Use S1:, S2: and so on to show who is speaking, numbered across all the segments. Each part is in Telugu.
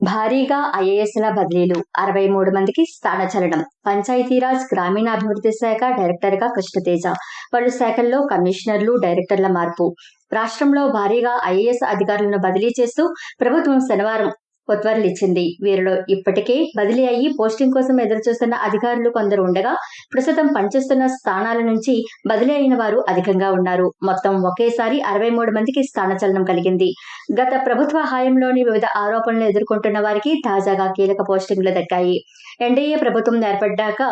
S1: భారీగా ఐఏఎస్ల బదిలీలు 63 మందికి స్థానచలనం. పంచాయతీరాజ్ గ్రామీణాభివృద్ధి శాఖ డైరెక్టర్గా కృష్ణతేజ. పలు శాఖల్లో కమిషనర్లు, డైరెక్టర్ల మార్పు. రాష్ట్రంలో భారీగా ఐఏఎస్ అధికారులను బదిలీ చేస్తూ ప్రభుత్వం శనివారం ఉత్తర్వులిచ్చింది. వీరిలో ఇప్పటికే బదిలీ అయ్యి పోస్టింగ్ కోసం ఎదురుచూస్తున్న అధికారులు కొందరు ఉండగా, ప్రస్తుతం పనిచేస్తున్న స్థానాల నుంచి బదిలీ అయిన వారు అధికంగా ఉన్నారు. మొత్తం ఒకేసారి 63 మందికి స్థానచలనం కలిగింది. గత ప్రభుత్వ హయాంలోని వివిధ ఆరోపణలు ఎదుర్కొంటున్న వారికి తాజాగా కీలక పోస్టింగ్లు దక్కాయి. ఎన్డీఏ ప్రభుత్వం ఏర్పడ్డాక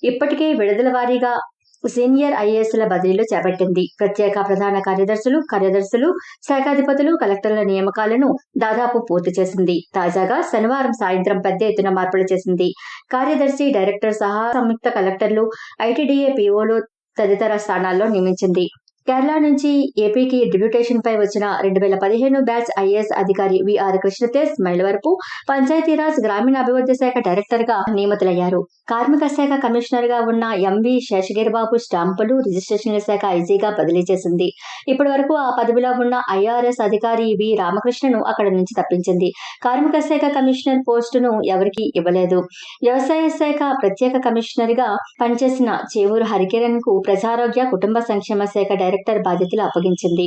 S1: ఇప్పటికే విడుదల వారీగా సీనియర్ ఐఏఎస్ల బదిలీలు చేపట్టింది. ప్రత్యేక ప్రధాన కార్యదర్శులు, శాఖాధిపతులు, కలెక్టర్ల నియామకాలను దాదాపు పూర్తి చేసింది. తాజాగా శనివారం సాయంత్రం పెద్ద ఎత్తున మార్పులు చేసింది. కార్యదర్శి, డైరెక్టర్ సహా సంయుక్త కలెక్టర్లు, ఐటీడీఏ పీఓలు తదితర స్థానాల్లో నియమించింది. కేరళ నుంచి ఏపీకి డిప్యూటేషన్ పై వచ్చిన 2015 బ్యాచ్ ఐఏఎస్ అధికారి విఆర్ కృష్ణతేజ్ మైలవరపు పంచాయతీరాజ్ గ్రామీణాభివృద్ధి శాఖ డైరెక్టర్ గా నియమితులయ్యారు. కార్మిక శాఖ కమిషనర్ గా ఉన్న ఎంవి శేషగిరిబాబు స్టాంపులు, రిజిస్ట్రేషన్ల శాఖ ఐజీగా బదిలీ చేసింది. ఇప్పటి వరకు ఆ పదవిలో ఉన్న ఐఆర్ఎస్ అధికారి వి రామకృష్ణను అక్కడి నుంచి తప్పించింది. కార్మిక శాఖ కమిషనర్ పోస్టును ఎవరికీ ఇవ్వలేదు. వ్యవసాయ శాఖ ప్రత్యేక కమిషనర్ గా పనిచేసిన చేవూరు హరికిరణ్ కు ప్రజారోగ్య, కుటుంబ సంక్షేమ శాఖ డైరెక్టర్ బాధ్యతలు అప్పగించింది.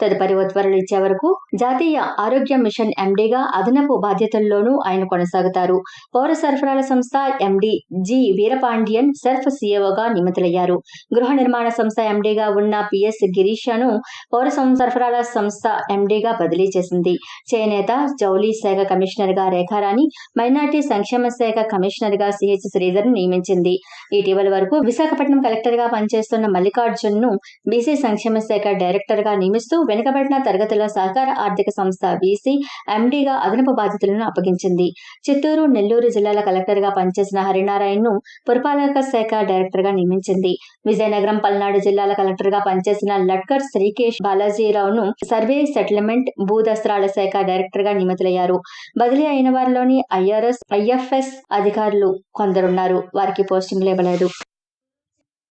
S1: తదుపరి ఉత్తర్వులు ఇచ్చే వరకు జాతీయ ఆరోగ్య మిషన్ ఎండీగా అదనపు బాధ్యతల్లోనూ ఆయన కొనసాగుతారు. పౌర సరఫరాల సంస్థ ఎండీ జి వీరపాండియన్ సెర్ఫ్ సీఈఓగా నియమితులయ్యారు. గృహ నిర్మాణ సంస్థ ఎండీగా ఉన్న పిఎస్ గిరీషను పౌర సరఫరాల సంస్థ ఎండీగా బదిలీ చేసింది. చేనేత, జౌళి శాఖ కమిషనర్ గా రేఖారాణి, మైనార్టీ సంక్షేమ శాఖ కమిషనర్ గా సిహెచ్ శ్రీధర్ నియమించింది. ఇటీవల వరకు విశాఖపట్నం కలెక్టర్ గా పనిచేస్తున్న మల్లికార్జున్ ను బీసీ సంక్షేమ శాఖ డైరెక్టర్ గా నియమిస్తూ వెనుకబడిన తరగతుల సహకార ఆర్థిక సంస్థ బీసీ ఎండీగా అదనపు బాధ్యతలను అప్పగించింది. చిత్తూరు, నెల్లూరు జిల్లాల కలెక్టర్ గా పనిచేసిన హరినారాయణ్ ను పురపాలక శాఖ డైరెక్టర్ గా నియమించింది. విజయనగరం, పల్నాడు జిల్లాల కలెక్టర్ గా పనిచేసిన లట్కర్ శ్రీకేష్ బాలాజీరావును సర్వే, సెటిల్మెంట్, భూదస్త్రాల శాఖ డైరెక్టర్ గా నియమితులయ్యారు. బదిలీ అయిన వారిలోని ఐఆర్ఎస్, ఐఎఫ్ఎస్ అధికారులు కొందరున్నారు. వారికి పోస్టింగ్లు ఇవ్వలేదు.